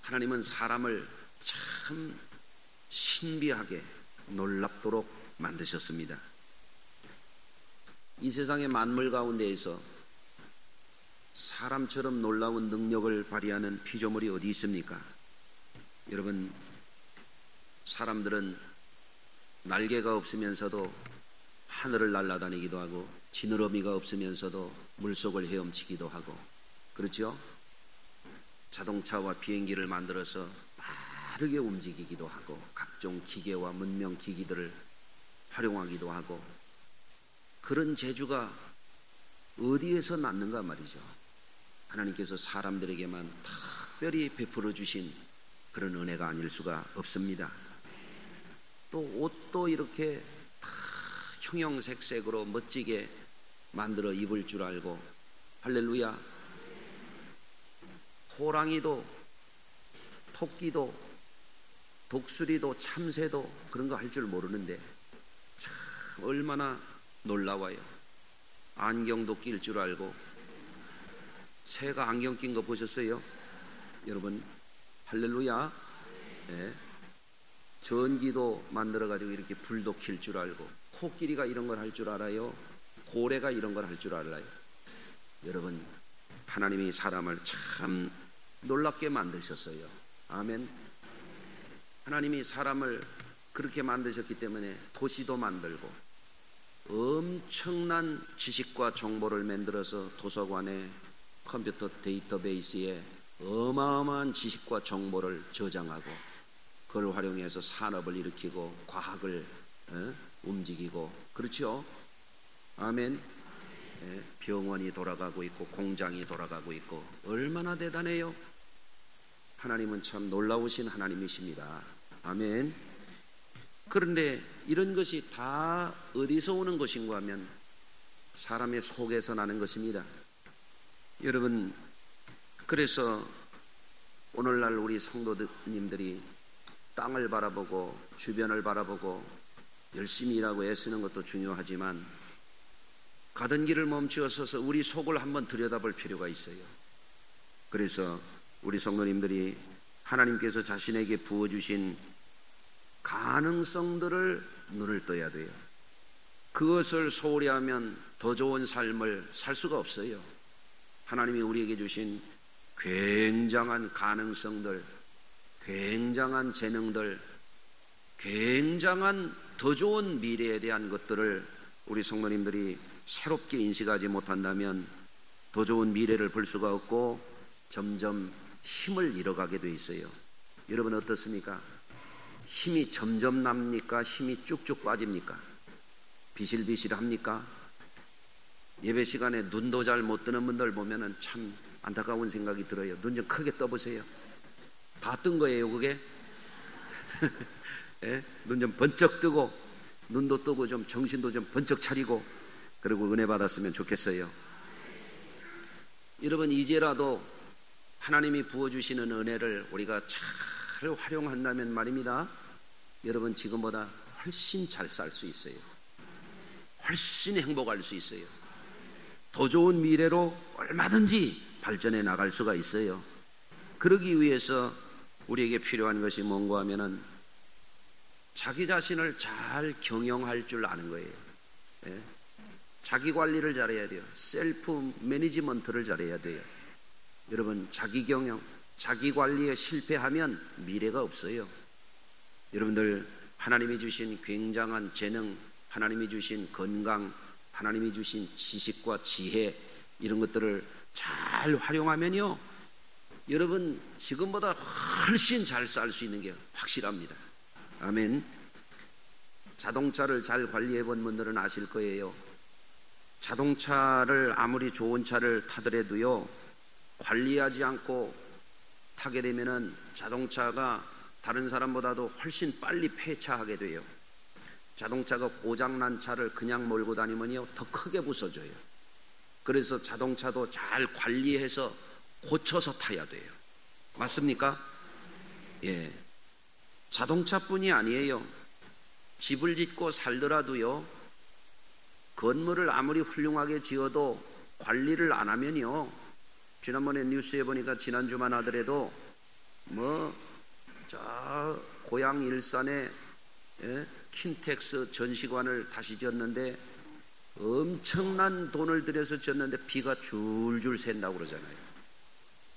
하나님은 사람을 참 신비하게 놀랍도록 만드셨습니다. 이 세상의 만물 가운데에서 사람처럼 놀라운 능력을 발휘하는 피조물이 어디 있습니까? 여러분, 사람들은 날개가 없으면서도 하늘을 날아다니기도 하고 지느러미가 없으면서도 물속을 헤엄치기도 하고 그렇죠? 자동차와 비행기를 만들어서 빠르게 움직이기도 하고 각종 기계와 문명 기기들을 활용하기도 하고 그런 재주가 어디에서 났는가 말이죠. 하나님께서 사람들에게만 특별히 베풀어 주신 그런 은혜가 아닐 수가 없습니다. 또 옷도 이렇게 다 형형색색으로 멋지게 만들어 입을 줄 알고 할렐루야. 호랑이도 토끼도 독수리도 참새도 그런 거 할 줄 모르는데 참 얼마나 놀라워요. 안경도 낄 줄 알고 새가 안경 낀 거 보셨어요? 여러분 할렐루야. 네. 전기도 만들어가지고 이렇게 불도 킬 줄 알고 코끼리가 이런 걸 할 줄 알아요? 고래가 이런 걸 할 줄 알아요? 여러분 하나님이 사람을 참 놀랍게 만드셨어요. 아멘. 하나님이 사람을 그렇게 만드셨기 때문에 도시도 만들고 엄청난 지식과 정보를 만들어서 도서관에 컴퓨터 데이터베이스에 어마어마한 지식과 정보를 저장하고 그걸 활용해서 산업을 일으키고 과학을 움직이고 그렇죠? 아멘. 병원이 돌아가고 있고 공장이 돌아가고 있고 얼마나 대단해요. 하나님은 참 놀라우신 하나님이십니다. 아멘. 그런데 이런 것이 다 어디서 오는 것인가 하면 사람의 속에서 나는 것입니다. 여러분 그래서 오늘날 우리 성도님들이 땅을 바라보고 주변을 바라보고 열심히 일하고 애쓰는 것도 중요하지만 가던 길을 멈추어 서서 우리 속을 한번 들여다볼 필요가 있어요. 그래서 우리 성도님들이 하나님께서 자신에게 부어주신 가능성들을 눈을 떠야 돼요. 그것을 소홀히 하면 더 좋은 삶을 살 수가 없어요. 하나님이 우리에게 주신 굉장한 가능성들, 굉장한 재능들, 굉장한 더 좋은 미래에 대한 것들을 우리 성도님들이 새롭게 인식하지 못한다면 더 좋은 미래를 볼 수가 없고 점점 힘을 잃어가게 돼 있어요. 여러분 어떻습니까? 힘이 점점 납니까? 힘이 쭉쭉 빠집니까? 비실비실합니까? 예배 시간에 눈도 잘 못 뜨는 분들 보면은 참 안타까운 생각이 들어요. 눈 좀 크게 떠보세요. 다 뜬 거예요 그게? 예? 눈 좀 번쩍 뜨고 눈도 뜨고 좀 정신도 좀 번쩍 차리고 그리고 은혜 받았으면 좋겠어요. 여러분 이제라도 하나님이 부어주시는 은혜를 우리가 잘 활용한다면 말입니다. 여러분 지금보다 훨씬 잘 살 수 있어요. 훨씬 행복할 수 있어요. 더 좋은 미래로 얼마든지 발전해 나갈 수가 있어요. 그러기 위해서 우리에게 필요한 것이 뭔가 하면은 자기 자신을 잘 경영할 줄 아는 거예요. 예? 자기 관리를 잘해야 돼요. 셀프 매니지먼트를 잘해야 돼요. 여러분 자기 경영, 자기 관리에 실패하면 미래가 없어요. 여러분들 하나님이 주신 굉장한 재능, 하나님이 주신 건강, 하나님이 주신 지식과 지혜 이런 것들을 잘 활용하면요 여러분 지금보다 훨씬 잘 살 수 있는 게 확실합니다. 아멘. 자동차를 잘 관리해 본 분들은 아실 거예요. 자동차를 아무리 좋은 차를 타더라도요 관리하지 않고 타게 되면은 자동차가 다른 사람보다도 훨씬 빨리 폐차하게 돼요. 자동차가 고장난 차를 그냥 몰고 다니면요 더 크게 부서져요. 그래서 자동차도 잘 관리해서 고쳐서 타야 돼요. 맞습니까? 예. 자동차뿐이 아니에요. 집을 짓고 살더라도요 건물을 아무리 훌륭하게 지어도 관리를 안 하면요 지난번에 뉴스에 보니까 지난주만 하더라도 저 고향 일산에 킨텍스 전시관을 다시 지었는데 엄청난 돈을 들여서 지었는데 비가 줄줄 샌다고 그러잖아요.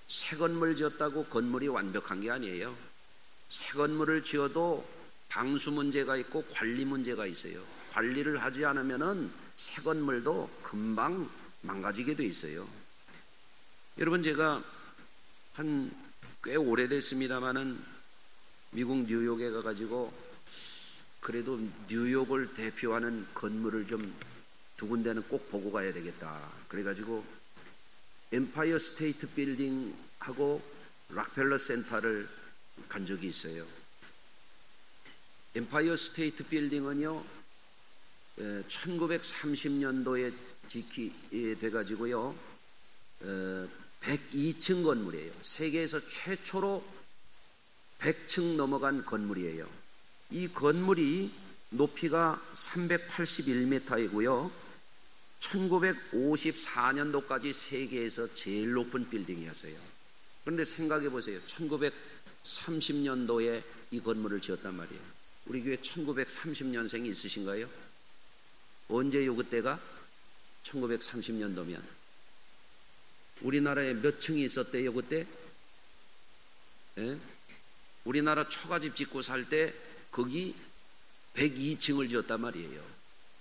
새 건물 지었다고 건물이 완벽한 게 아니에요. 새 건물을 지어도 방수 문제가 있고 관리 문제가 있어요. 관리를 하지 않으면은 새 건물도 금방 망가지게 돼 있어요. 여러분, 제가 꽤 오래됐습니다마는 미국 뉴욕에 가가지고 그래도 뉴욕을 대표하는 건물을 좀 두 군데는 꼭 보고 가야 되겠다. 그래가지고 엠파이어 스테이트 빌딩하고 락펠러 센터를 간 적이 있어요. 엠파이어 스테이트 빌딩은요 1930년도에 집기돼가지고요 102층 건물이에요. 세계에서 최초로 100층 넘어간 건물이에요. 이 건물이 높이가 381m이고요 1954년도까지 세계에서 제일 높은 빌딩이었어요. 그런데 생각해 보세요. 1930년도에 이 건물을 지었단 말이에요. 우리 교회 1930년생이 있으신가요? 언제요 그때가? 1930년도면 우리나라에 몇 층이 있었대요 그때? 우리나라 초가집 짓고 살 때 거기 102층을 지었단 말이에요.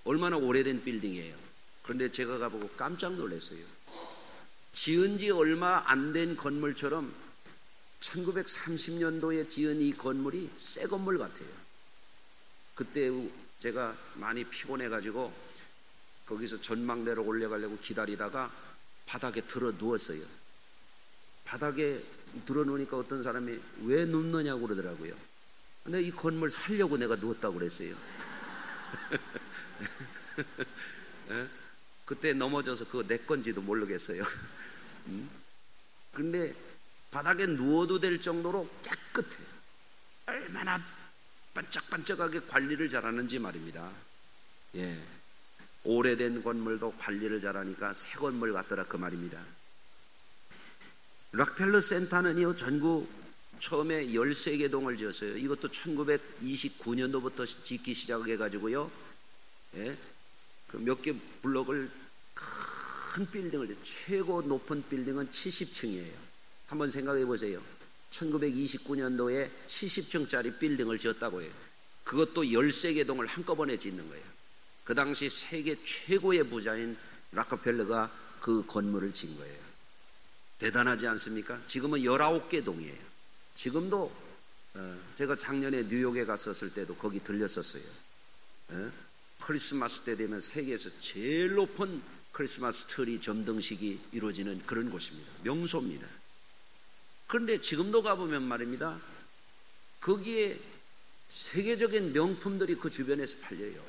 얼마나 오래된 빌딩이에요. 그런데 제가 가보고 깜짝 놀랐어요. 지은 지 얼마 안 된 건물처럼 1930년도에 지은 이 건물이 새 건물 같아요. 그때 제가 많이 피곤해가지고 거기서 전망대로 올라가려고 기다리다가 바닥에 들어 누웠어요. 바닥에 들어 누우니까 어떤 사람이 왜 눕느냐고 그러더라고요. 근데 이 건물 살려고 내가 누웠다고 그랬어요. 그때 넘어져서 그거 내 건지도 모르겠어요. 근데 바닥에 누워도 될 정도로 깨끗해요. 얼마나 반짝반짝하게 관리를 잘하는지 말입니다. 예, 오래된 건물도 관리를 잘하니까 새 건물 같더라 그 말입니다. 락펠러 센터는요 전국 처음에 13개 동을 지었어요. 이것도 1929년도부터 짓기 시작해가지고요 그 몇 개 블록을 큰 빌딩을 최고 높은 빌딩은 70층이에요. 한번 생각해 보세요. 1929년도에 70층짜리 빌딩을 지었다고 해요. 그것도 13개 동을 한꺼번에 짓는 거예요. 그 당시 세계 최고의 부자인 락펠러가 그 건물을 지은 거예요. 대단하지 않습니까? 지금은 19개 동이에요. 지금도 제가 작년에 뉴욕에 갔었을 때도 거기 들렸었어요. 크리스마스 때 되면 세계에서 제일 높은 크리스마스 트리 점등식이 이루어지는 그런 곳입니다. 명소입니다. 그런데 지금도 가보면 말입니다. 거기에 세계적인 명품들이 그 주변에서 팔려요.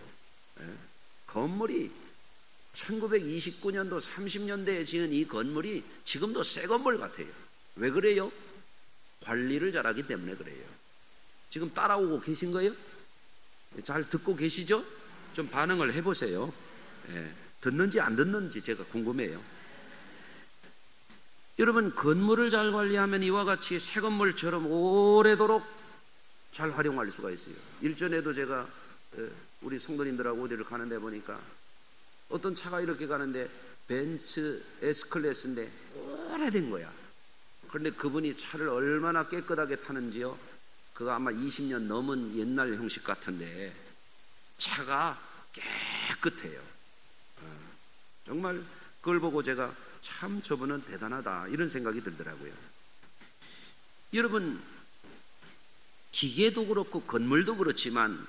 건물이 1929년도 30년대에 지은 이 건물이 지금도 새 건물 같아요. 왜 그래요? 관리를 잘하기 때문에 그래요. 지금 따라오고 계신 거예요? 잘 듣고 계시죠? 좀 반응을 해보세요. 듣는지 안 듣는지 제가 궁금해요. 여러분, 건물을 잘 관리하면 이와 같이 새 건물처럼 오래도록 잘 활용할 수가 있어요. 일전에도 제가 우리 성도님들하고 어디를 가는데 보니까 어떤 차가 이렇게 가는데 벤츠 S클래스인데 오래된 거야. 그런데 그분이 차를 얼마나 깨끗하게 타는지요. 그거 아마 20년 넘은 옛날 형식 같은데 차가 깨끗해요. 정말 그걸 보고 제가 참 저분은 대단하다 이런 생각이 들더라고요. 여러분, 기계도 그렇고 건물도 그렇지만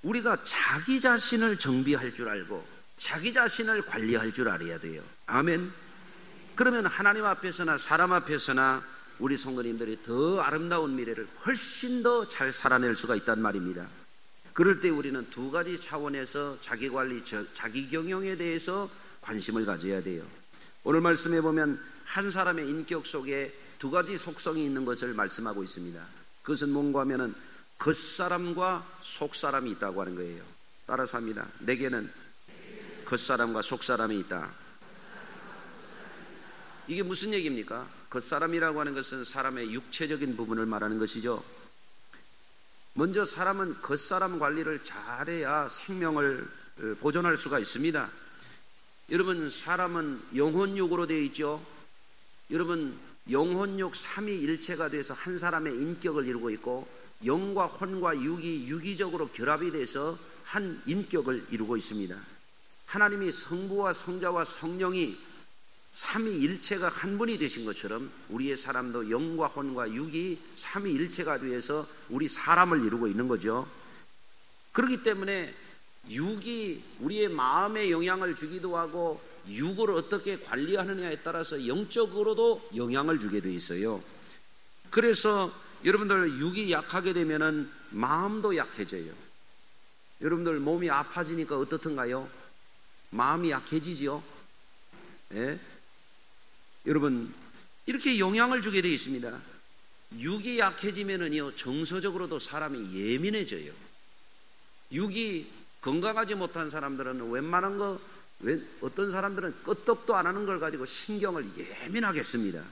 우리가 자기 자신을 정비할 줄 알고 자기 자신을 관리할 줄 알아야 돼요. 아멘. 그러면 하나님 앞에서나 사람 앞에서나 우리 성도님들이 더 아름다운 미래를 훨씬 더 잘 살아낼 수가 있단 말입니다. 그럴 때 우리는 두 가지 차원에서 자기 관리, 자기 경영에 대해서 관심을 가져야 돼요. 오늘 말씀해 보면 한 사람의 인격 속에 두 가지 속성이 있는 것을 말씀하고 있습니다. 그것은 뭔가 하면은 겉사람과 속사람이 있다고 하는 거예요. 따라서 합니다. 내게는 겉사람과 속사람이 있다. 이게 무슨 얘기입니까? 겉사람이라고 하는 것은 사람의 육체적인 부분을 말하는 것이죠. 먼저 사람은 겉사람 관리를 잘해야 생명을 보존할 수가 있습니다. 여러분, 사람은 영혼육으로 되어 있죠. 여러분, 영혼육 삼위일체가 돼서 한 사람의 인격을 이루고 있고, 영과 혼과 육이 유기적으로 결합이 돼서 한 인격을 이루고 있습니다. 하나님이 성부와 성자와 성령이 삼위일체가 한 분이 되신 것처럼 우리의 사람도 영과 혼과 육이 삼위일체가 되어서 우리 사람을 이루고 있는 거죠. 그렇기 때문에 육이 우리의 마음에 영향을 주기도 하고, 육을 어떻게 관리하느냐에 따라서 영적으로도 영향을 주게 돼 있어요. 그래서 여러분들 육이 약하게 되면은 마음도 약해져요. 여러분들 몸이 아파지니까 어떻든가요? 마음이 약해지지요. 예? 여러분, 이렇게 영향을 주게 되어 있습니다. 육이 약해지면은요, 정서적으로도 사람이 예민해져요. 육이 건강하지 못한 사람들은 웬만한 거, 어떤 사람들은 끄떡도 안 하는 걸 가지고 신경을 예민하게 씁니다.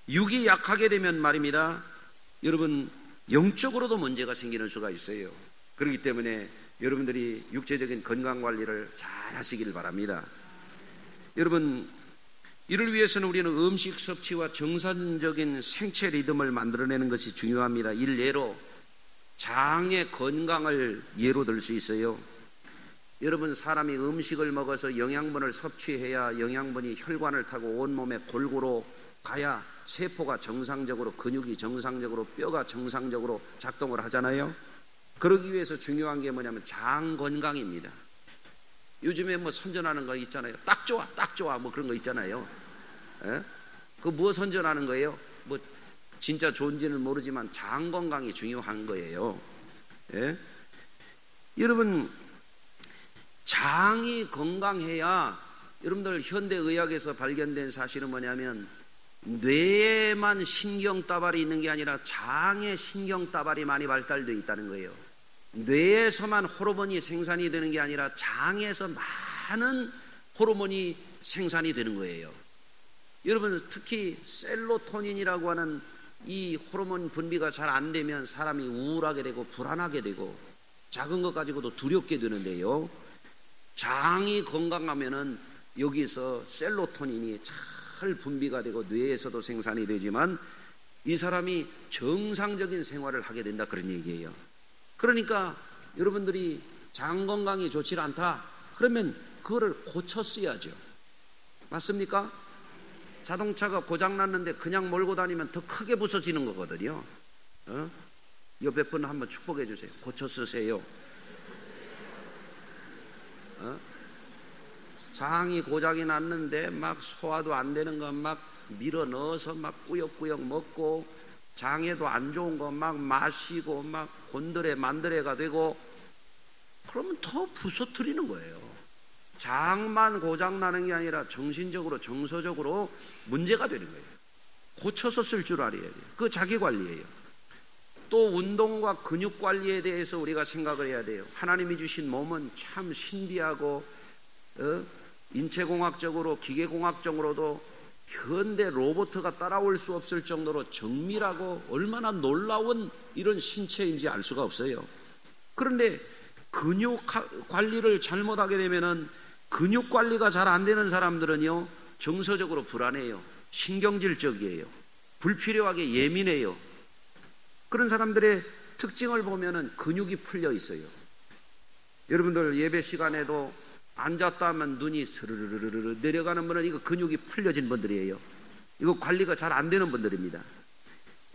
육이 약하게 되면 말입니다, 여러분, 영적으로도 문제가 생기는 수가 있어요. 그렇기 때문에 여러분들이 육체적인 건강 관리를 잘 하시길 바랍니다. 여러분, 이를 위해서는 우리는 음식 섭취와 정상적인 생체 리듬을 만들어내는 것이 중요합니다. 일례로 장의 건강을 예로 들 수 있어요. 여러분, 사람이 음식을 먹어서 영양분을 섭취해야 영양분이 혈관을 타고 온몸에 골고루 가야 세포가 정상적으로, 근육이 정상적으로, 뼈가 정상적으로 작동을 하잖아요. 그러기 위해서 중요한 게 뭐냐면 장 건강입니다. 요즘에 뭐 선전하는 거 있잖아요. 딱 좋아, 딱 좋아, 뭐 그런 거 있잖아요. 예? 그 뭐 선전하는 거예요? 뭐 진짜 좋은지는 모르지만 장 건강이 중요한 거예요. 예? 여러분, 장이 건강해야, 여러분들 현대의학에서 발견된 사실은 뭐냐면 뇌에만 신경다발이 있는 게 아니라 장에 신경다발이 많이 발달되어 있다는 거예요. 뇌에서만 호르몬이 생산이 되는 게 아니라 장에서 많은 호르몬이 생산이 되는 거예요. 여러분, 특히 셀로토닌이라고 하는 이 호르몬 분비가 잘 안 되면 사람이 우울하게 되고 불안하게 되고 작은 것 가지고도 두렵게 되는데요, 장이 건강하면은 여기서 셀로토닌이 잘 분비가 되고 뇌에서도 생산이 되지만 이 사람이 정상적인 생활을 하게 된다, 그런 얘기예요. 그러니까 여러분들이 장 건강이 좋지 않다 그러면 그거를 고쳤어야죠. 맞습니까? 자동차가 고장났는데 그냥 몰고 다니면 더 크게 부서지는 거거든요. 옆에 분 한번 축복해 주세요. 고쳐 쓰세요. 장이 고장이 났는데 막 소화도 안 되는 거 막 밀어 넣어서 막 꾸역꾸역 먹고, 장에도 안 좋은 거 막 마시고 막 곤드레 만드레가 되고, 그러면 더 부서뜨리는 거예요. 장만 고장 나는 게 아니라 정신적으로 정서적으로 문제가 되는 거예요. 고쳐서 쓸 줄 알아야 돼요. 그거 자기 관리예요. 또 운동과 근육 관리에 대해서 우리가 생각을 해야 돼요. 하나님이 주신 몸은 참 신비하고 인체공학적으로 기계공학적으로도 현대 로봇가 따라올 수 없을 정도로 정밀하고 얼마나 놀라운 이런 신체인지 알 수가 없어요. 그런데 근육 관리를 잘못하게 되면은, 근육 관리가 잘 안 되는 사람들은요, 정서적으로 불안해요. 신경질적이에요. 불필요하게 예민해요. 그런 사람들의 특징을 보면은 근육이 풀려 있어요. 여러분들 예배 시간에도 앉았다 하면 눈이 스르르르르 내려가는 분은 이거 근육이 풀려진 분들이에요. 이거 관리가 잘 안 되는 분들입니다.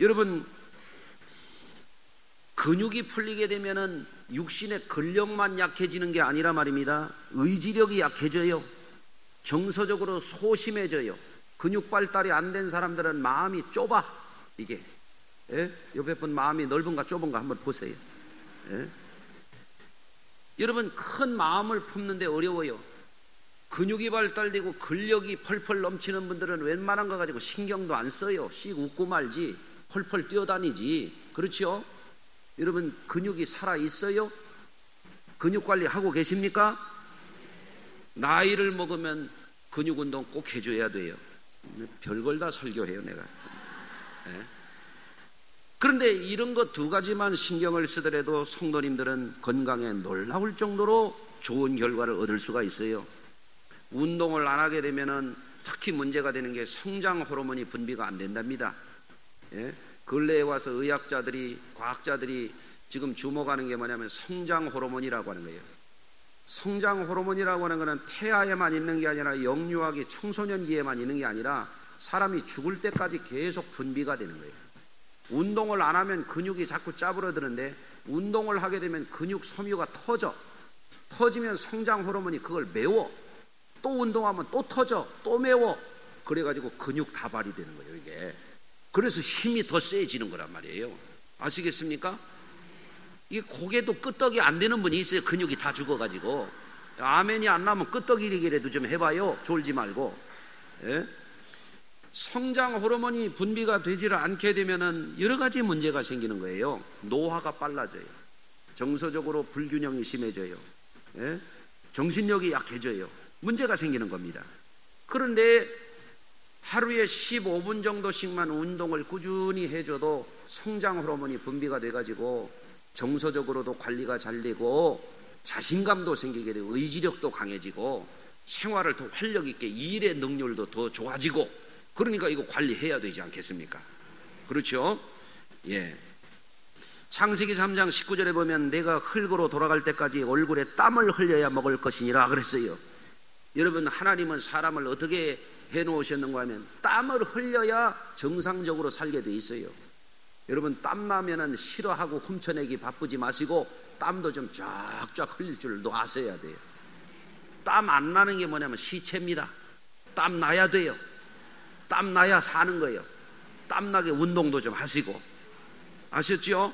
여러분, 근육이 풀리게 되면은 육신의 근력만 약해지는 게 아니라 말입니다, 의지력이 약해져요. 정서적으로 소심해져요. 근육 발달이 안 된 사람들은 마음이 좁아. 이게 옆에 분 마음이 넓은가 좁은가 한번 보세요. 여러분, 큰 마음을 품는데 어려워요. 근육이 발달되고 근력이 펄펄 넘치는 분들은 웬만한 거 가지고 신경도 안 써요. 씩 웃고 말지, 펄펄 뛰어다니지. 그렇죠? 여러분, 근육이 살아있어요? 근육 관리하고 계십니까? 나이를 먹으면 근육 운동 꼭 해줘야 돼요. 별걸 다 설교해요 내가. 예? 그런데 이런 것 두 가지만 신경을 쓰더라도 성도님들은 건강에 놀라울 정도로 좋은 결과를 얻을 수가 있어요. 운동을 안 하게 되면은 특히 문제가 되는 게 성장 호르몬이 분비가 안 된답니다. 예? 근래에 와서 의학자들이, 과학자들이 지금 주목하는 게 뭐냐면 성장 호르몬이라고 하는 거예요. 성장 호르몬이라고 하는 것은 태아에만 있는 게 아니라 영유아기 청소년기에만 있는 게 아니라 사람이 죽을 때까지 계속 분비가 되는 거예요. 운동을 안 하면 근육이 자꾸 짜부러드는데 운동을 하게 되면 근육 섬유가 터지면 성장 호르몬이 그걸 메워. 또 운동하면 또 터져, 또 메워. 그래가지고 근육 다발이 되는 거예요 이게. 그래서 힘이 더 세지는 거란 말이에요. 아시겠습니까? 이게 고개도 끄떡이 안 되는 분이 있어요. 근육이 다 죽어가지고. 아멘이 안 나면 끄떡이기라도 좀 해봐요. 졸지 말고. 예? 성장 호르몬이 분비가 되지를 않게 되면은 여러 가지 문제가 생기는 거예요. 노화가 빨라져요. 정서적으로 불균형이 심해져요. 예? 정신력이 약해져요. 문제가 생기는 겁니다. 그런데 하루에 15분 정도씩만 운동을 꾸준히 해줘도 성장 호르몬이 분비가 돼가지고 정서적으로도 관리가 잘 되고 자신감도 생기게 되고 의지력도 강해지고 생활을 더 활력 있게 일의 능률도 더 좋아지고 그러니까 이거 관리해야 되지 않겠습니까? 그렇죠? 예. 창세기 3장 19절에 보면 내가 흙으로 돌아갈 때까지 얼굴에 땀을 흘려야 먹을 것이니라 그랬어요. 여러분 하나님은 사람을 어떻게 해놓으셨는가 하면 땀을 흘려야 정상적으로 살게 돼 있어요. 여러분 땀 나면은 싫어하고 훔쳐내기 바쁘지 마시고 땀도 좀 쫙쫙 흘릴 줄도 아셔야 돼요. 땀 안 나는 게 뭐냐면 시체입니다. 땀 나야 돼요. 땀 나야 사는 거예요. 땀 나게 운동도 좀 하시고. 아셨죠?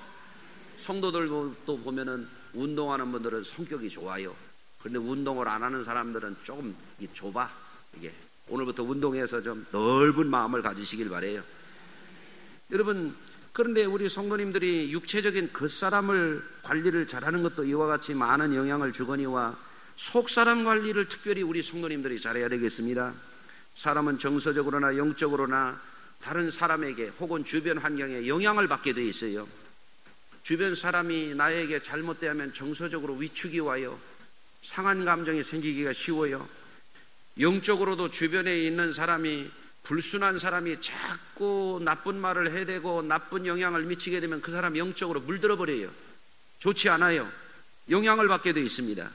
성도들도 보면은 운동하는 분들은 성격이 좋아요. 그런데 운동을 안 하는 사람들은 조금 좁아. 이게 오늘부터 운동해서 좀 넓은 마음을 가지시길 바래요. 여러분 그런데 우리 성도님들이 육체적인 겉사람을 관리를 잘하는 것도 이와 같이 많은 영향을 주거니와 속사람 관리를 특별히 우리 성도님들이 잘해야 되겠습니다. 사람은 정서적으로나 영적으로나 다른 사람에게 혹은 주변 환경에 영향을 받게 돼 있어요. 주변 사람이 나에게 잘못되면 정서적으로 위축이 와요. 상한 감정이 생기기가 쉬워요. 영적으로도 주변에 있는 사람이 불순한 사람이 자꾸 나쁜 말을 해대고 나쁜 영향을 미치게 되면 그 사람 영적으로 물들어 버려요. 좋지 않아요. 영향을 받게 되어 있습니다.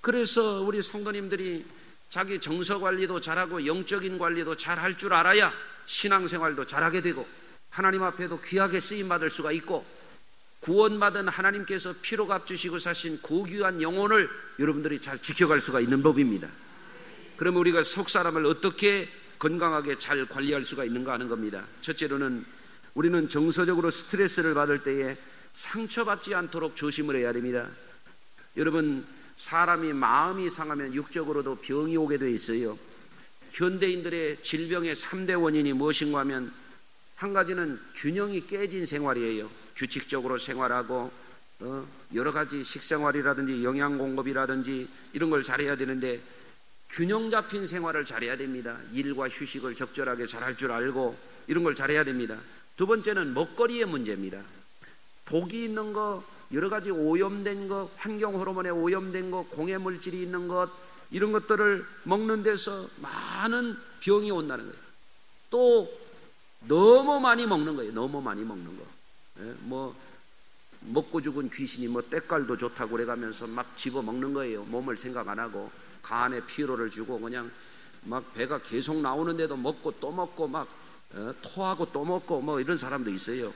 그래서 우리 성도님들이 자기 정서 관리도 잘하고 영적인 관리도 잘할 줄 알아야 신앙생활도 잘하게 되고 하나님 앞에도 귀하게 쓰임받을 수가 있고 구원받은 하나님께서 피로 값주시고 사신 고귀한 영혼을 여러분들이 잘 지켜갈 수가 있는 법입니다. 그러면 우리가 속사람을 어떻게 건강하게 잘 관리할 수가 있는가 하는 겁니다. 첫째로는 우리는 정서적으로 스트레스를 받을 때에 상처받지 않도록 조심을 해야 됩니다. 여러분 사람이 마음이 상하면 육적으로도 병이 오게 돼 있어요. 현대인들의 질병의 3대 원인이 무엇인가 하면 한 가지는 균형이 깨진 생활이에요. 규칙적으로 생활하고 여러 가지 식생활이라든지 영양 공급이라든지 이런 걸 잘해야 되는데 균형 잡힌 생활을 잘해야 됩니다. 일과 휴식을 적절하게 잘할 줄 알고 이런 걸 잘해야 됩니다. 두 번째는 먹거리의 문제입니다. 독이 있는 거, 여러 가지 오염된 것, 환경 호르몬에 오염된 것, 공해 물질이 있는 것 이런 것들을 먹는 데서 많은 병이 온다는 거예요. 또 너무 많이 먹는 거예요. 너무 많이 먹는 거. 뭐 먹고 죽은 귀신이 뭐 때깔도 좋다고 그래가면서 막 집어 먹는 거예요. 몸을 생각 안 하고 간에 피로를 주고 그냥 막 배가 계속 나오는데도 먹고 또 먹고 막 토하고 또 먹고 뭐 이런 사람도 있어요.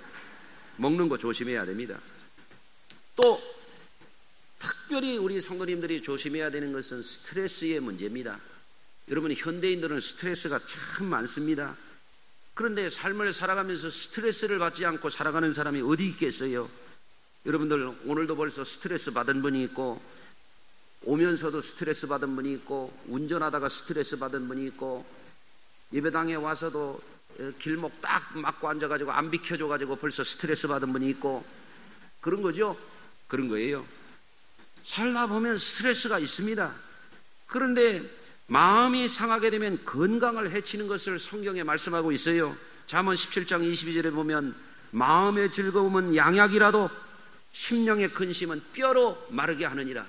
먹는 거 조심해야 됩니다. 또 특별히 우리 성도님들이 조심해야 되는 것은 스트레스의 문제입니다. 여러분 현대인들은 스트레스가 참 많습니다. 그런데 삶을 살아가면서 스트레스를 받지 않고 살아가는 사람이 어디 있겠어요? 여러분들 오늘도 벌써 스트레스 받은 분이 있고 오면서도 스트레스 받은 분이 있고 운전하다가 스트레스 받은 분이 있고 예배당에 와서도 길목 딱 막고 앉아가지고 안 비켜줘가지고 벌써 스트레스 받은 분이 있고 그런 거죠? 그런 거예요. 살다 보면 스트레스가 있습니다. 그런데 마음이 상하게 되면 건강을 해치는 것을 성경에 말씀하고 있어요. 잠언 17장 22절에 보면 마음의 즐거움은 양약이라도 심령의 근심은 뼈로 마르게 하느니라.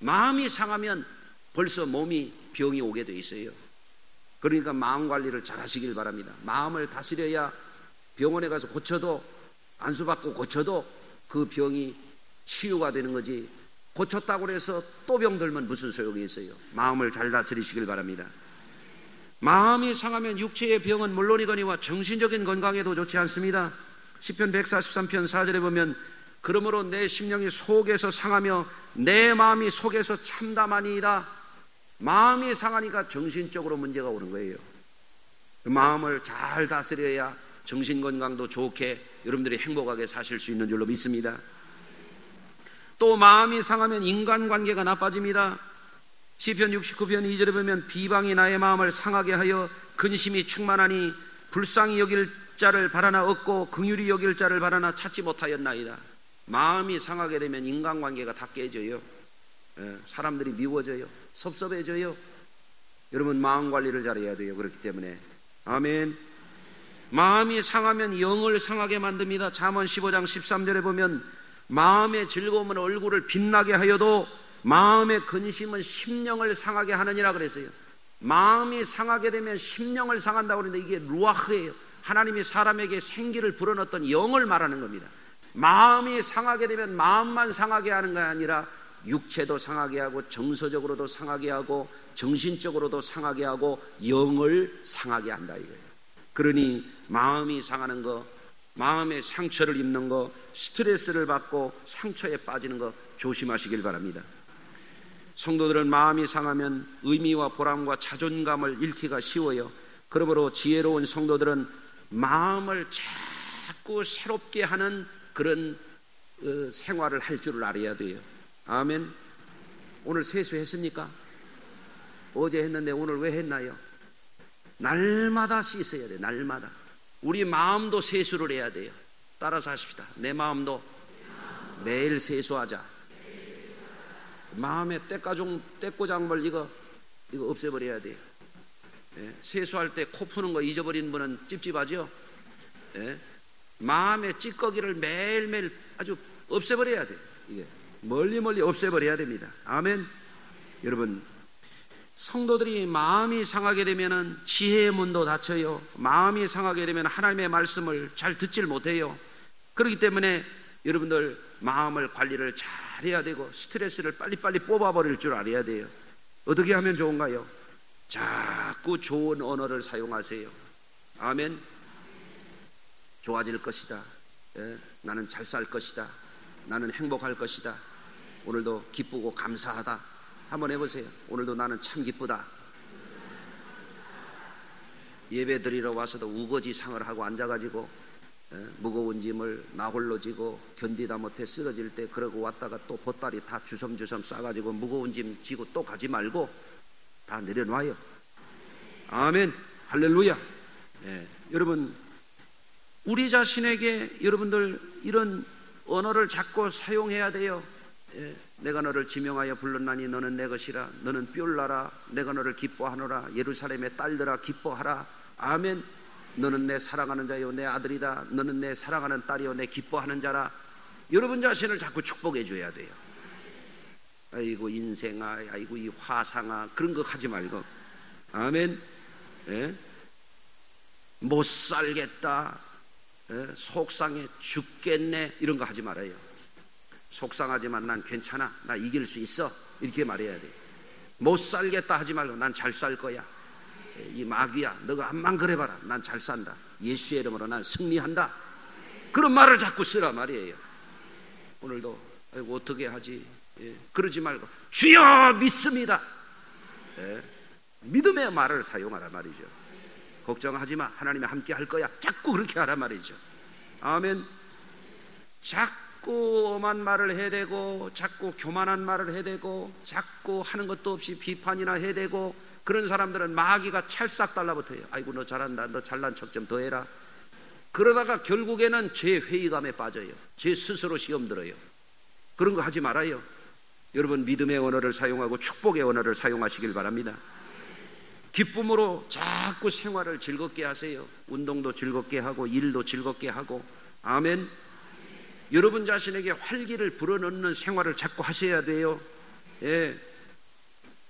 마음이 상하면 벌써 몸이 병이 오게 돼 있어요. 그러니까 마음 관리를 잘 하시길 바랍니다. 마음을 다스려야 병원에 가서 고쳐도, 안수받고 고쳐도 그 병이 치유가 되는 거지, 고쳤다고 해서 또 병들면 무슨 소용이 있어요. 마음을 잘 다스리시길 바랍니다. 마음이 상하면 육체의 병은 물론이거니와 정신적인 건강에도 좋지 않습니다. 시편 143편 4절에 보면 그러므로 내 심령이 속에서 상하며 내 마음이 속에서 참담하니이다. 마음이 상하니까 정신적으로 문제가 오는 거예요. 마음을 잘 다스려야 정신건강도 좋게 여러분들이 행복하게 사실 수 있는 줄로 믿습니다. 또 마음이 상하면 인간관계가 나빠집니다. 시편 69편 2절에 보면 비방이 나의 마음을 상하게 하여 근심이 충만하니 불쌍히 여길 자를 바라나 얻고 긍휼히 여길 자를 바라나 찾지 못하였나이다. 마음이 상하게 되면 인간관계가 다 깨져요. 사람들이 미워져요. 섭섭해져요. 여러분 마음 관리를 잘해야 돼요. 그렇기 때문에 아멘. 마음이 상하면 영을 상하게 만듭니다. 잠언 15장 13절에 보면 마음의 즐거움은 얼굴을 빛나게 하여도 마음의 근심은 심령을 상하게 하느니라 그랬어요. 마음이 상하게 되면 심령을 상한다고 그러는데 이게 루아흐예요. 하나님이 사람에게 생기를 불어넣었던 영을 말하는 겁니다. 마음이 상하게 되면 마음만 상하게 하는 게 아니라 육체도 상하게 하고 정서적으로도 상하게 하고 정신적으로도 상하게 하고 영을 상하게 한다 이거예요. 그러니 마음이 상하는 거, 마음의 상처를 입는 거, 스트레스를 받고 상처에 빠지는 거 조심하시길 바랍니다. 성도들은 마음이 상하면 의미와 보람과 자존감을 잃기가 쉬워요. 그러므로 지혜로운 성도들은 마음을 자꾸 새롭게 하는 그런 생활을 할 줄을 알아야 돼요. 아멘. 오늘 세수했습니까? 어제 했는데 오늘 왜 했나요? 날마다 씻어야 돼요. 날마다. 우리 마음도 세수를 해야 돼요. 따라서 하십시다. 내 마음도 매일 세수하자. 마음의 때꼬장물 이거 없애버려야 돼요. 예? 세수할 때 코 푸는 거 잊어버린 분은 찝찝하죠? 예? 마음의 찌꺼기를 매일매일 아주 없애버려야 돼요. 이게 멀리 없애버려야 됩니다. 아멘. 여러분, 성도들이 마음이 상하게 되면 지혜의 문도 닫혀요. 마음이 상하게 되면 하나님의 말씀을 잘 듣질 못해요. 그렇기 때문에 여러분들 마음을 관리를 잘 해야 되고 스트레스를 빨리빨리 뽑아버릴 줄 알아야 돼요. 어떻게 하면 좋은가요? 자꾸 좋은 언어를 사용하세요. 아멘. 좋아질 것이다. 예? 나는 잘 살 것이다. 나는 행복할 것이다. 오늘도 기쁘고 감사하다. 한번 해보세요. 오늘도 나는 참 기쁘다. 예배 드리러 와서도 우거지 상을 하고 앉아가지고 무거운 짐을 나 홀로 지고 견디다 못해 쓰러질 때 그러고 왔다가 또 보따리 다 주섬주섬 싸가지고 무거운 짐 지고 또 가지 말고 다 내려놔요. 아멘. 할렐루야. 예. 여러분, 우리 자신에게 여러분들 이런 언어를 자꾸 사용해야 돼요. 예. 내가 너를 지명하여 불렀나니 너는 내 것이라. 너는 뼈울나라. 내가 너를 기뻐하노라. 예루살렘의 딸들아 기뻐하라. 아멘. 너는 내 사랑하는 자요 내 아들이다. 너는 내 사랑하는 딸이요 내 기뻐하는 자라. 여러분 자신을 자꾸 축복해 줘야 돼요. 아이고 인생아, 아이고 이 화상아, 그런 거 하지 말고 아멘. 예? 못 살겠다, 예? 속상해 죽겠네, 이런 거 하지 말아요. 속상하지만 난 괜찮아, 나 이길 수 있어, 이렇게 말해야 돼. 못 살겠다 하지 말고 난 잘 살 거야. 이 마귀야, 너가 암만 그래봐라, 난 잘 산다. 예수의 이름으로 난 승리한다. 그런 말을 자꾸 쓰라 말이에요. 오늘도 아이고 어떻게 하지, 예, 그러지 말고 주여 믿습니다. 예, 믿음의 말을 사용하라 말이죠. 걱정하지 마, 하나님이 함께 할 거야. 자꾸 그렇게 하라 말이죠. 아멘. 자꾸 엄한 말을 해대고 자꾸 교만한 말을 해대고 자꾸 하는 것도 없이 비판이나 해대고, 그런 사람들은 마귀가 찰싹 달라붙어요. 아이고 너 잘한다, 너 잘난 척 좀 더 해라. 그러다가 결국에는 제 회의감에 빠져요. 제 스스로 시험 들어요. 그런 거 하지 말아요. 여러분 믿음의 언어를 사용하고 축복의 언어를 사용하시길 바랍니다. 기쁨으로 자꾸 생활을 즐겁게 하세요. 운동도 즐겁게 하고 일도 즐겁게 하고. 아멘. 여러분 자신에게 활기를 불어넣는 생활을 자꾸 하셔야 돼요. 예.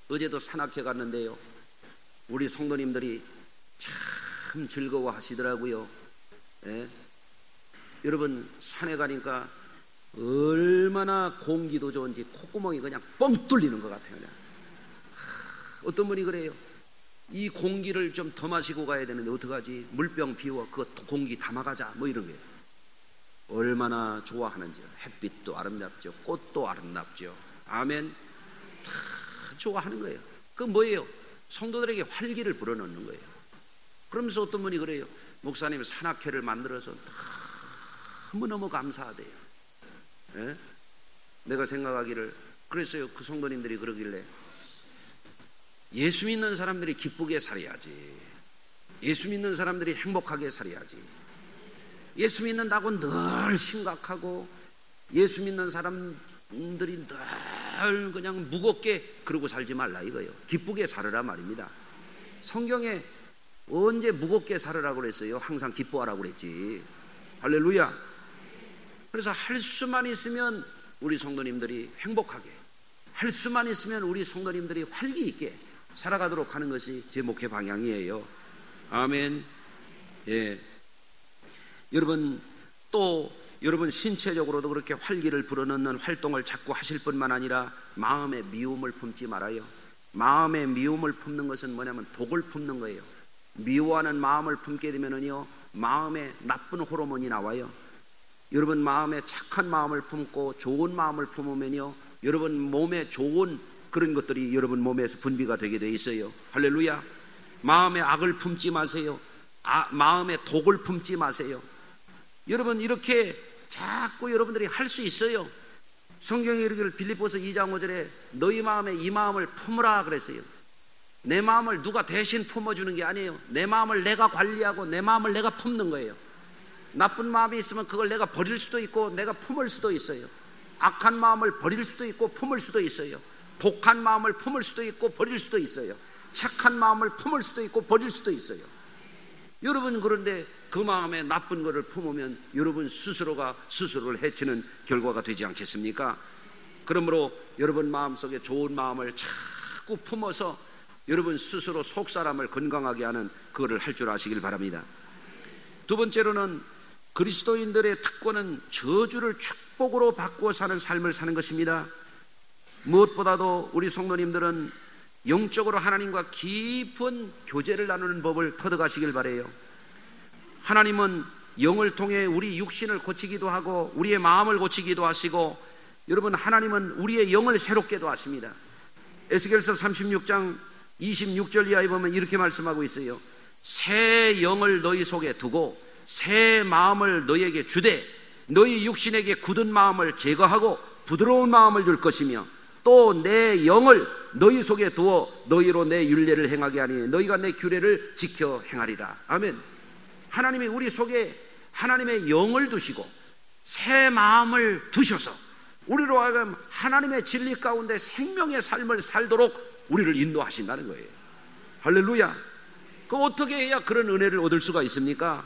어제도 산악회 갔는데요, 우리 성도님들이 참 즐거워하시더라고요. 예. 여러분 산에 가니까 얼마나 공기도 좋은지 콧구멍이 그냥 뻥 뚫리는 것 같아요. 그냥. 어떤 분이 그래요. 이 공기를 좀 더 마시고 가야 되는데 어떡하지? 물병 비워 그거 공기 담아가자 뭐 이런 거예요. 얼마나 좋아하는지요. 햇빛도 아름답죠. 꽃도 아름답죠. 아멘. 다 좋아하는 거예요. 그건 뭐예요? 성도들에게 활기를 불어넣는 거예요. 그러면서 어떤 분이 그래요. 목사님 산악회를 만들어서 너무너무 감사하대요. 예? 내가 생각하기를 그랬어요. 그 성도님들이 그러길래 예수 믿는 사람들이 기쁘게 살아야지. 예수 믿는 사람들이 행복하게 살아야지. 예수 믿는다고 늘 심각하고 예수 믿는 사람들이 늘 그냥 무겁게 그러고 살지 말라 이거예요. 기쁘게 살으라 말입니다. 성경에 언제 무겁게 살으라고 그랬어요? 항상 기뻐하라고 그랬지. 할렐루야. 그래서 할 수만 있으면 우리 성도님들이 행복하게, 할 수만 있으면 우리 성도님들이 활기 있게 살아가도록 하는 것이 제 목회 방향이에요. 아멘. 예. 여러분 또 여러분 신체적으로도 그렇게 활기를 불어넣는 활동을 자꾸 하실 뿐만 아니라 마음의 미움을 품지 말아요. 마음의 미움을 품는 것은 뭐냐면 독을 품는 거예요. 미워하는 마음을 품게 되면은요, 마음에 나쁜 호르몬이 나와요. 여러분 마음에 착한 마음을 품고 좋은 마음을 품으면요, 여러분 몸에 좋은 그런 것들이 여러분 몸에서 분비가 되게 돼 있어요. 할렐루야. 마음에 악을 품지 마세요. 마음에 독을 품지 마세요. 여러분 이렇게 자꾸 여러분들이 할 수 있어요. 성경에 이르기를 빌립보서 2장 5절에 너희 마음에 이 마음을 품으라 그랬어요. 내 마음을 누가 대신 품어주는 게 아니에요. 내 마음을 내가 관리하고 내 마음을 내가 품는 거예요. 나쁜 마음이 있으면 그걸 내가 버릴 수도 있고 내가 품을 수도 있어요. 악한 마음을 버릴 수도 있고 품을 수도 있어요. 독한 마음을 품을 수도 있고 버릴 수도 있어요. 착한 마음을 품을 수도 있고 버릴 수도 있어요. 여러분 그런데 그 마음에 나쁜 것을 품으면 여러분 스스로가 스스로를 해치는 결과가 되지 않겠습니까? 그러므로 여러분 마음속에 좋은 마음을 자꾸 품어서 여러분 스스로 속사람을 건강하게 하는 그거를 할 줄 아시길 바랍니다. 두 번째로는 그리스도인들의 특권은 저주를 축복으로 바꾸어 사는 삶을 사는 것입니다. 무엇보다도 우리 성도님들은 영적으로 하나님과 깊은 교제를 나누는 법을 터득하시길 바라요. 하나님은 영을 통해 우리 육신을 고치기도 하고 우리의 마음을 고치기도 하시고, 여러분 하나님은 우리의 영을 새롭게도 하십니다. 에스겔서 36장 26절 이하에 보면 이렇게 말씀하고 있어요. 새 영을 너희 속에 두고 새 마음을 너희에게 주되 너희 육신에게 굳은 마음을 제거하고 부드러운 마음을 줄 것이며 또 내 영을 너희 속에 두어 너희로 내 율례를 행하게 하니 너희가 내 규례를 지켜 행하리라. 아멘. 하나님이 우리 속에 하나님의 영을 두시고 새 마음을 두셔서 우리로 하여금 하나님의 진리 가운데 생명의 삶을 살도록 우리를 인도하신다는 거예요. 할렐루야. 그 어떻게 해야 그런 은혜를 얻을 수가 있습니까?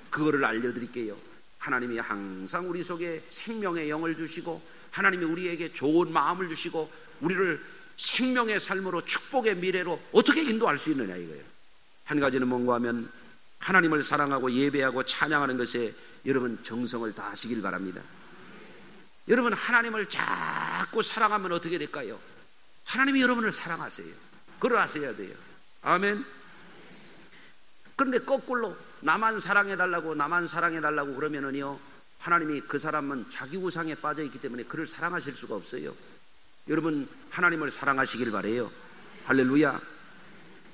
그거를 알려드릴게요. 하나님이 항상 우리 속에 생명의 영을 주시고 하나님이 우리에게 좋은 마음을 주시고 우리를 생명의 삶으로 축복의 미래로 어떻게 인도할 수 있느냐 이거예요. 한 가지는 뭔가 하면 하나님을 사랑하고 예배하고 찬양하는 것에 여러분 정성을 다하시길 바랍니다. 여러분 하나님을 자꾸 사랑하면 어떻게 될까요? 하나님이 여러분을 사랑하세요. 그러하셔야 돼요. 아멘. 그런데 거꾸로 나만 사랑해달라고 그러면은요, 하나님이 그 사람은 자기 우상에 빠져있기 때문에 그를 사랑하실 수가 없어요. 여러분 하나님을 사랑하시길 바래요. 할렐루야.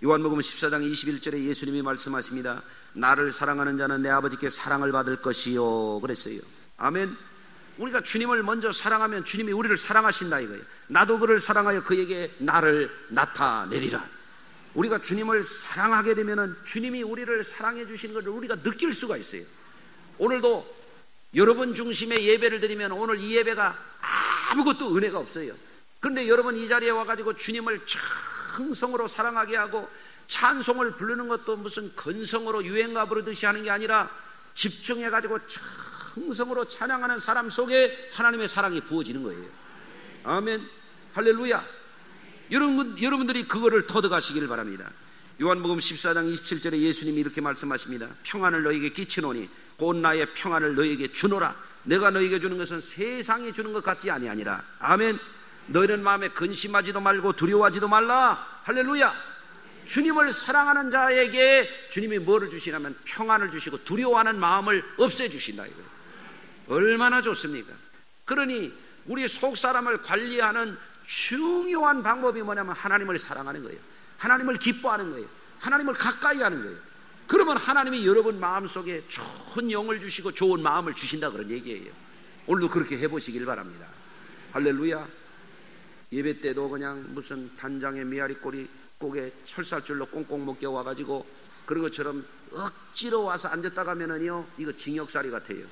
요한복음 14장 21절에 예수님이 말씀하십니다. 나를 사랑하는 자는 내 아버지께 사랑을 받을 것이요 그랬어요. 아멘. 우리가 주님을 먼저 사랑하면 주님이 우리를 사랑하신다 이거예요. 나도 그를 사랑하여 그에게 나를 나타내리라. 우리가 주님을 사랑하게 되면은 주님이 우리를 사랑해 주시는 것을 우리가 느낄 수가 있어요. 오늘도 여러분 중심의 예배를 드리면 오늘 이 예배가 아무것도 은혜가 없어요. 그런데 여러분 이 자리에 와가지고 주님을 정성으로 사랑하게 하고 찬송을 부르는 것도 무슨 건성으로 유행가 부르듯이 하는 게 아니라 집중해가지고 정성으로 찬양하는 사람 속에 하나님의 사랑이 부어지는 거예요. 아멘. 할렐루야. 여러분들이 그거를 터득하시기를 바랍니다. 요한복음 14장 27절에 예수님이 이렇게 말씀하십니다. 평안을 너에게 끼치노니 곧 나의 평안을 너에게 주노라. 내가 너에게 주는 것은 세상이 주는 것 같지 아니하니라. 아멘. 너희는 마음에 근심하지도 말고 두려워하지도 말라. 할렐루야. 주님을 사랑하는 자에게 주님이 뭐를 주시냐면 평안을 주시고 두려워하는 마음을 없애주신다 이거예요. 얼마나 좋습니까? 그러니 우리 속사람을 관리하는 중요한 방법이 뭐냐면 하나님을 사랑하는 거예요. 하나님을 기뻐하는 거예요. 하나님을 가까이 하는 거예요. 그러면 하나님이 여러분 마음속에 좋은 영을 주시고 좋은 마음을 주신다 그런 얘기예요. 오늘도 그렇게 해보시길 바랍니다. 할렐루야. 예배 때도 그냥 무슨 단장의 메아리 꼭에 철사줄로 꽁꽁 묶여 와가지고 그런 것처럼 억지로 와서 앉았다 가면은요 이거 징역살이 같아요.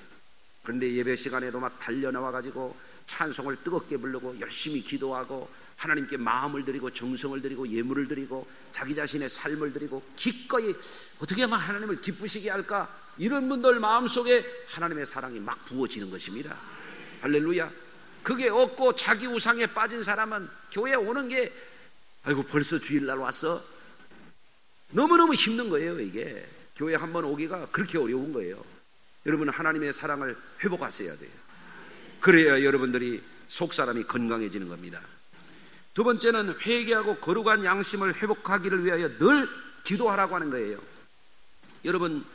그런데 예배 시간에도 막 달려나와가지고 찬송을 뜨겁게 부르고 열심히 기도하고 하나님께 마음을 드리고 정성을 드리고 예물을 드리고 자기 자신의 삶을 드리고 기꺼이 어떻게 하면 하나님을 기쁘시게 할까, 이런 분들 마음속에 하나님의 사랑이 막 부어지는 것입니다. 할렐루야. 그게 없고 자기 우상에 빠진 사람은 교회에 오는 게 아이고 벌써 주일날 왔어? 너무너무 힘든 거예요. 이게 교회 한번 오기가 그렇게 어려운 거예요. 여러분은 하나님의 사랑을 회복하셔야 돼요. 그래야 여러분들이 속사람이 건강해지는 겁니다. 두 번째는 회개하고 거룩한 양심을 회복하기를 위하여 늘 기도하라고 하는 거예요. 여러분,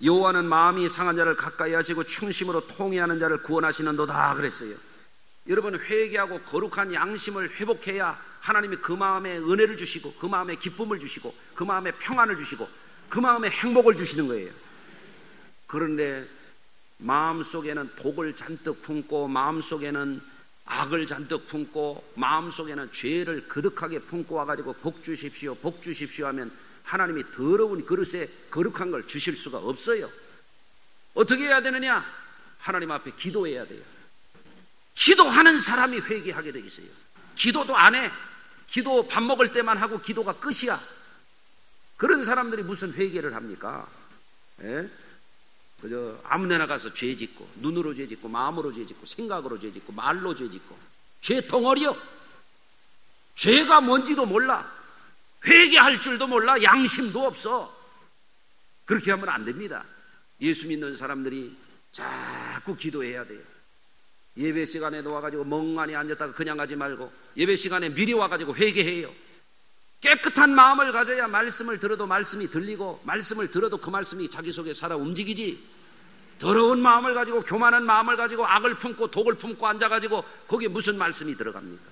여호와는 마음이 상한 자를 가까이 하시고 충심으로 통회하는 자를 구원하시는도다 그랬어요. 여러분, 회개하고 거룩한 양심을 회복해야 하나님이 그 마음에 은혜를 주시고 그 마음에 기쁨을 주시고 그 마음에 평안을 주시고 그 마음에 행복을 주시는 거예요. 그런데 마음속에는 독을 잔뜩 품고 마음속에는 악을 잔뜩 품고 마음속에는 죄를 그득하게 품고 와가지고 복 주십시오 복 주십시오 하면 하나님이 더러운 그릇에 거룩한 걸 주실 수가 없어요. 어떻게 해야 되느냐? 하나님 앞에 기도해야 돼요. 기도하는 사람이 회개하게 되어 있어요. 기도도 안 해. 기도 밥 먹을 때만 하고 기도가 끝이야. 그런 사람들이 무슨 회개를 합니까? 예? 그저 아무데나 가서 죄 짓고 눈으로 죄 짓고 마음으로 죄 짓고 생각으로 죄 짓고 말로 죄 짓고 죄 덩어리요. 죄가 뭔지도 몰라. 회개할 줄도 몰라. 양심도 없어. 그렇게 하면 안 됩니다. 예수 믿는 사람들이 자꾸 기도해야 돼요. 예배 시간에도 와가지고 멍하니 앉았다가 그냥 가지 말고 예배 시간에 미리 와가지고 회개해요. 깨끗한 마음을 가져야 말씀을 들어도 말씀이 들리고 말씀을 들어도 그 말씀이 자기 속에 살아 움직이지. 더러운 마음을 가지고 교만한 마음을 가지고 악을 품고 독을 품고 앉아가지고 거기에 무슨 말씀이 들어갑니까?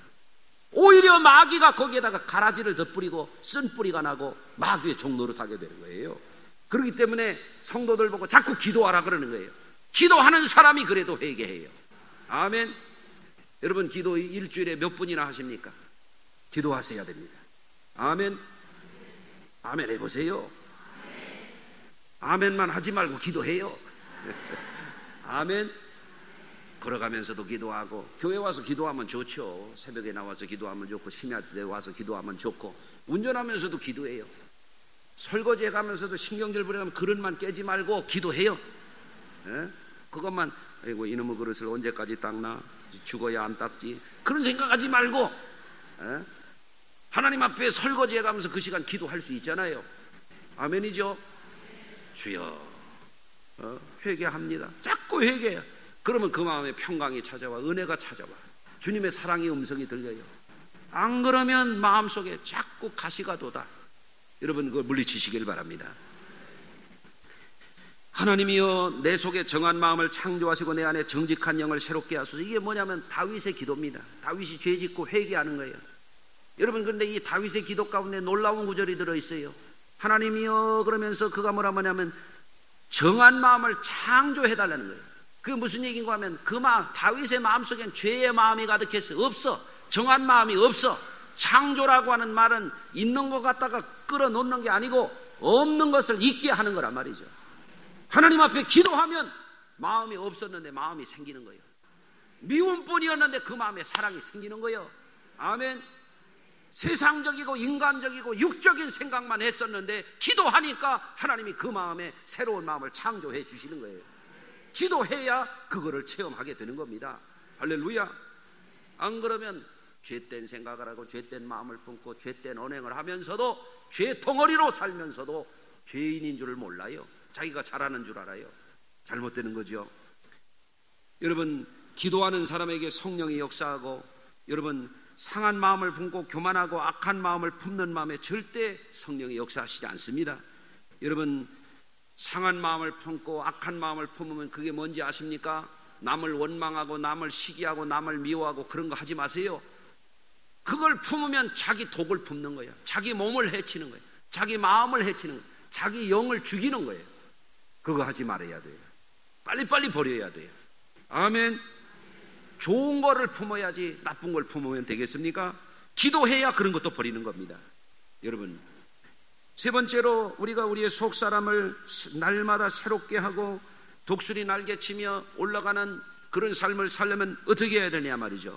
오히려 마귀가 거기에다가 가라지를 덧뿌리고 쓴뿌리가 나고 마귀의 종노릇하게 되는 거예요. 그렇기 때문에 성도들 보고 자꾸 기도하라 그러는 거예요. 기도하는 사람이 그래도 회개해요. 아멘. 여러분, 기도 일주일에 몇 분이나 하십니까? 기도하셔야 됩니다. 아멘. 아멘 해보세요. 아멘만 하지 말고 기도해요. 아멘. 걸어가면서도 기도하고 교회 와서 기도하면 좋죠. 새벽에 나와서 기도하면 좋고 심야 때 와서 기도하면 좋고 운전하면서도 기도해요. 설거지 해가면서도 신경질 부리면 그릇만 깨지 말고 기도해요. 예? 그것만 아이고 이놈의 그릇을 언제까지 닦나, 죽어야 안 닦지, 그런 생각하지 말고 에? 하나님 앞에 설거지 해가면서 그 시간 기도할 수 있잖아요. 아멘이죠. 주여 회개합니다. 자꾸 회개해요. 그러면 그 마음에 평강이 찾아와 은혜가 찾아와 주님의 사랑의 음성이 들려요. 안 그러면 마음속에 자꾸 가시가 돋아. 여러분 그걸 물리치시길 바랍니다. 하나님이여 내 속에 정한 마음을 창조하시고 내 안에 정직한 영을 새롭게 하소서. 이게 뭐냐면 다윗의 기도입니다. 다윗이 죄짓고 회개하는 거예요. 여러분 그런데 이 다윗의 기도 가운데 놀라운 구절이 들어있어요. 하나님이여 그러면서 그가 뭐라 하냐면 정한 마음을 창조해달라는 거예요. 그게 무슨 얘기인가 하면 그 마음, 다윗의 마음속엔 죄의 마음이 가득했어. 없어. 정한 마음이 없어. 창조라고 하는 말은 있는 것 갖다가 끌어놓는 게 아니고 없는 것을 있게 하는 거란 말이죠. 하나님 앞에 기도하면 마음이 없었는데 마음이 생기는 거예요. 미움뿐이었는데 그 마음에 사랑이 생기는 거예요. 아멘. 세상적이고 인간적이고 육적인 생각만 했었는데 기도하니까 하나님이 그 마음에 새로운 마음을 창조해 주시는 거예요. 기도해야 그거를 체험하게 되는 겁니다. 할렐루야. 안 그러면 죄된 생각을 하고 죄된 마음을 품고 죄된 언행을 하면서도 죄 덩어리로 살면서도 죄인인 줄을 몰라요. 자기가 잘하는 줄 알아요. 잘못되는 거죠. 여러분, 기도하는 사람에게 성령이 역사하고, 여러분, 상한 마음을 품고 교만하고 악한 마음을 품는 마음에 절대 성령이 역사하시지 않습니다. 여러분, 상한 마음을 품고 악한 마음을 품으면 그게 뭔지 아십니까? 남을 원망하고 남을 시기하고 남을 미워하고 그런 거 하지 마세요. 그걸 품으면 자기 독을 품는 거예요. 자기 몸을 해치는 거예요. 자기 마음을 해치는 거예요. 자기 영을 죽이는 거예요. 그거 하지 말아야 돼요. 빨리빨리 버려야 돼요. 아멘. 좋은 거를 품어야지 나쁜 걸 품으면 되겠습니까? 기도해야 그런 것도 버리는 겁니다. 여러분, 세 번째로 우리가 우리의 속 사람을 날마다 새롭게 하고 독수리 날개치며 올라가는 그런 삶을 살려면 어떻게 해야 되냐 말이죠.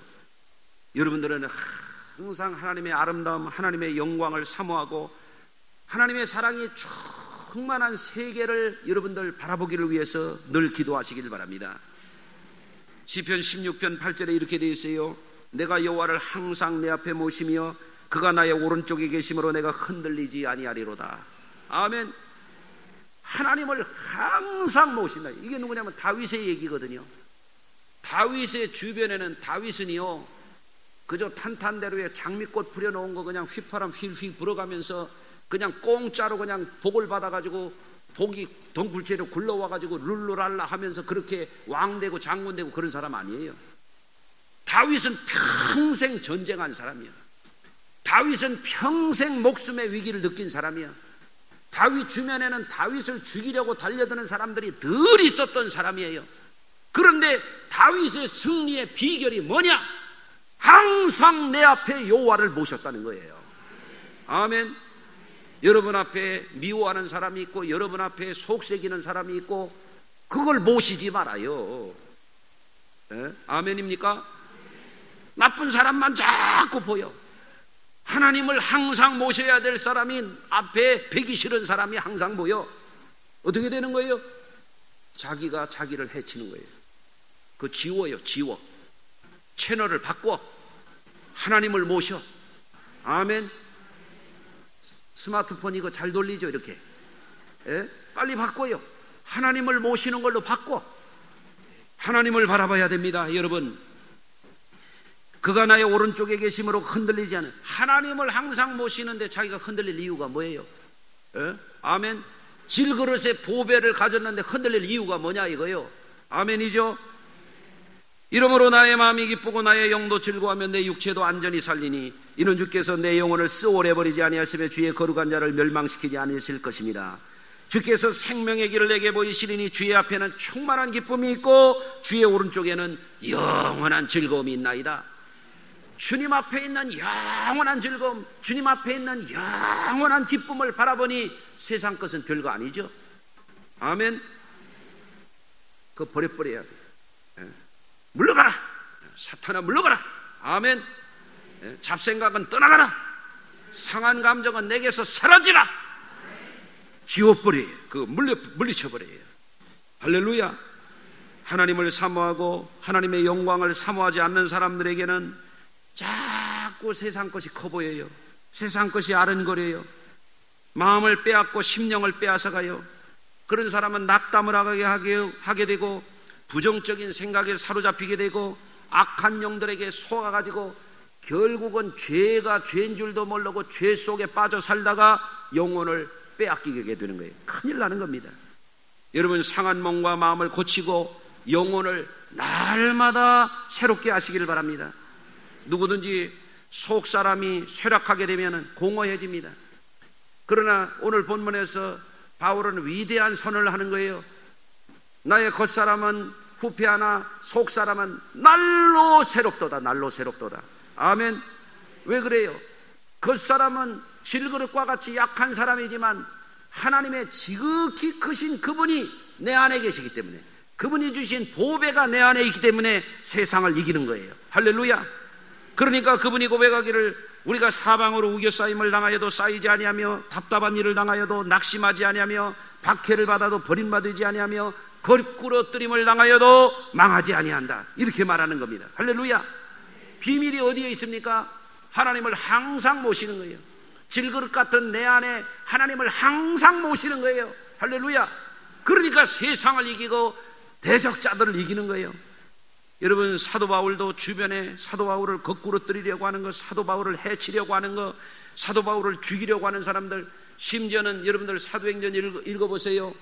여러분들은 항상 하나님의 아름다움, 하나님의 영광을 사모하고 하나님의 사랑이 충만한 세계를 여러분들 바라보기를 위해서 늘 기도하시길 바랍니다. 시편 16편 8절에 이렇게 되어 있어요. 내가 여호와를 항상 내 앞에 모시며 그가 나의 오른쪽에 계심으로 내가 흔들리지 아니하리로다. 아멘. 하나님을 항상 모신다. 이게 누구냐면 다윗의 얘기거든요. 다윗의 주변에는 다윗은요 그저 탄탄대로에 장미꽃 부려놓은 거 그냥 휘파람 휠휠 불어가면서 그냥 공짜로 그냥 복을 받아가지고 복이 덩굴째로 굴러와가지고 룰루랄라 하면서 그렇게 왕되고 장군되고 그런 사람 아니에요. 다윗은 평생 전쟁한 사람이야. 다윗은 평생 목숨의 위기를 느낀 사람이야. 다윗 주변에는 다윗을 죽이려고 달려드는 사람들이 늘 있었던 사람이에요. 그런데 다윗의 승리의 비결이 뭐냐? 항상 내 앞에 여호와를 모셨다는 거예요. 아멘. 여러분 앞에 미워하는 사람이 있고 여러분 앞에 속색이는 사람이 있고 그걸 모시지 말아요. 네? 아멘입니까? 나쁜 사람만 자꾸 보여. 하나님을 항상 모셔야 될 사람이 앞에 배기 싫은 사람이 항상 보여. 어떻게 되는 거예요? 자기가 자기를 해치는 거예요. 그거 지워요. 지워. 채널을 바꿔. 하나님을 모셔. 아멘. 스마트폰 이거 잘 돌리죠 이렇게. 예? 빨리 바꿔요. 하나님을 모시는 걸로 바꿔. 하나님을 바라봐야 됩니다. 여러분, 그가 나의 오른쪽에 계심으로 흔들리지 않은, 하나님을 항상 모시는데 자기가 흔들릴 이유가 뭐예요? 예? 아멘. 질그릇에 보배를 가졌는데 흔들릴 이유가 뭐냐 이거요. 아멘이죠. 이러므로 나의 마음이 기쁘고 나의 영도 즐거워하며 내 육체도 안전히 살리니 이는 주께서 내 영혼을 쏘오래 버리지 아니하시며 주의 거룩한 자를 멸망시키지 아니하실 것입니다. 주께서 생명의 길을 내게 보이시리니 주의 앞에는 충만한 기쁨이 있고 주의 오른쪽에는 영원한 즐거움이 있나이다. 주님 앞에 있는 영원한 즐거움, 주님 앞에 있는 영원한 기쁨을 바라보니 세상 것은 별거 아니죠. 아멘. 그거 버려버려야 돼. 물러가라. 사탄아 물러가라. 아멘. 잡생각은 떠나가라. 상한 감정은 내게서 사라지라. 지워버려요. 그거 물리쳐버려요. 할렐루야. 하나님을 사모하고 하나님의 영광을 사모하지 않는 사람들에게는 자꾸 세상 것이 커 보여요. 세상 것이 아른거려요. 마음을 빼앗고 심령을 빼앗아가요. 그런 사람은 낙담을 하게 되고 부정적인 생각에 사로잡히게 되고 악한 영들에게 속아가지고 결국은 죄가 죄인 줄도 모르고 죄 속에 빠져 살다가 영혼을 빼앗기게 되는 거예요. 큰일 나는 겁니다. 여러분, 상한 몸과 마음을 고치고 영혼을 날마다 새롭게 하시기를 바랍니다. 누구든지 속 사람이 쇠락하게 되면 공허해집니다. 그러나 오늘 본문에서 바울은 위대한 선언을 하는 거예요. 나의 겉사람은 후패하나 속사람은 날로 새롭도다. 날로 새롭도다. 아멘. 왜 그래요? 겉사람은 질그릇과 같이 약한 사람이지만 하나님의 지극히 크신 그분이 내 안에 계시기 때문에, 그분이 주신 보배가 내 안에 있기 때문에 세상을 이기는 거예요. 할렐루야. 그러니까 그분이 고백하기를 우리가 사방으로 우겨싸임을 당하여도 쌓이지 아니하며 답답한 일을 당하여도 낙심하지 아니하며 박해를 받아도 버림받지 아니하며 거꾸러뜨림을 당하여도 망하지 아니한다. 이렇게 말하는 겁니다. 할렐루야. 비밀이 어디에 있습니까? 하나님을 항상 모시는 거예요. 질그릇 같은 내 안에 하나님을 항상 모시는 거예요. 할렐루야. 그러니까 세상을 이기고 대적자들을 이기는 거예요. 여러분, 사도 바울도 주변에 사도 바울을 거꾸로 뜨리려고 하는 것, 사도 바울을 해치려고 하는 것, 사도 바울을 죽이려고 하는 사람들, 심지어는 여러분들 사도행전 읽어보세요.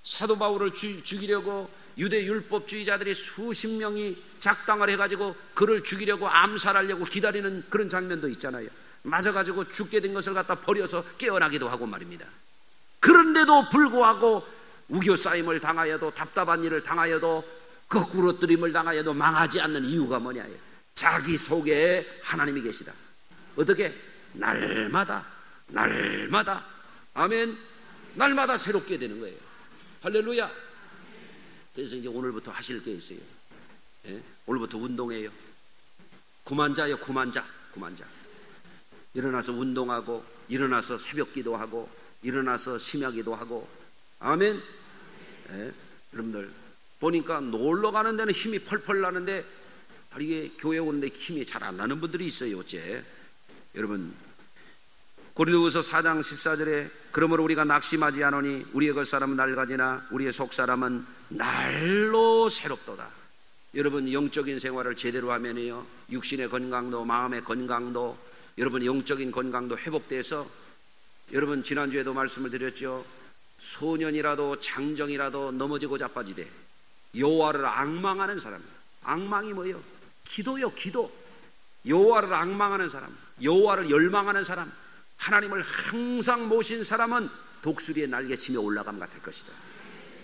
사도 바울을 죽이려고 유대 율법주의자들이 수십 명이 작당을 해가지고 그를 죽이려고 암살하려고 기다리는 그런 장면도 있잖아요. 맞아가지고 죽게 된 것을 갖다 버려서 깨어나기도 하고 말입니다. 그런데도 불구하고 우겨싸임을 당하여도 답답한 일을 당하여도 거꾸로뜨림을 당하여도 망하지 않는 이유가 뭐냐예요. 자기 속에 하나님이 계시다. 어떻게? 날마다 아멘, 날마다 새롭게 되는 거예요. 할렐루야. 그래서 이제 오늘부터 하실 게 있어요. 예? 오늘부터 운동해요. 구만자요, 구만자. 일어나서 운동하고, 일어나서 새벽 기도하고, 일어나서 심야 기도하고. 아멘. 예? 여러분들 보니까 놀러 가는 데는 힘이 펄펄 나는데 이게 교회 오는데 힘이 잘 안 나는 분들이 있어요. 어째? 여러분, 고린도후서 4장 14절에 그러므로 우리가 낙심하지 않으니 우리의 겉사람은 낡아지나 우리의 속사람은 날로 새롭도다. 여러분, 영적인 생활을 제대로 하면요, 육신의 건강도 마음의 건강도, 여러분 영적인 건강도 회복돼서, 여러분 지난주에도 말씀을 드렸죠. 소년이라도 장정이라도 넘어지고 자빠지되 여호와를 앙망하는 사람. 앙망이 뭐예요? 기도요, 기도. 여호와를 앙망하는 사람, 여호와를 열망하는 사람, 하나님을 항상 모신 사람은 독수리의 날개치며 올라감 같을 것이다.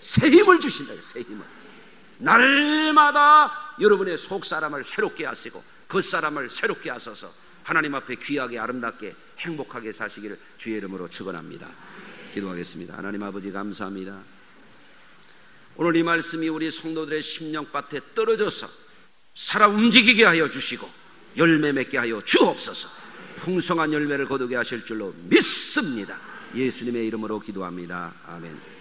새 힘을 주신다. 새 힘을. 날마다 여러분의 속사람을 새롭게 하시고 겉사람을 새롭게 하셔서 하나님 앞에 귀하게 아름답게 행복하게 사시기를 주의 이름으로 축원합니다. 기도하겠습니다. 하나님 아버지 감사합니다. 오늘 이 말씀이 우리 성도들의 심령밭에 떨어져서 살아 움직이게 하여 주시고 열매 맺게 하여 주옵소서. 풍성한 열매를 거두게 하실 줄로 믿습니다. 예수님의 이름으로 기도합니다. 아멘.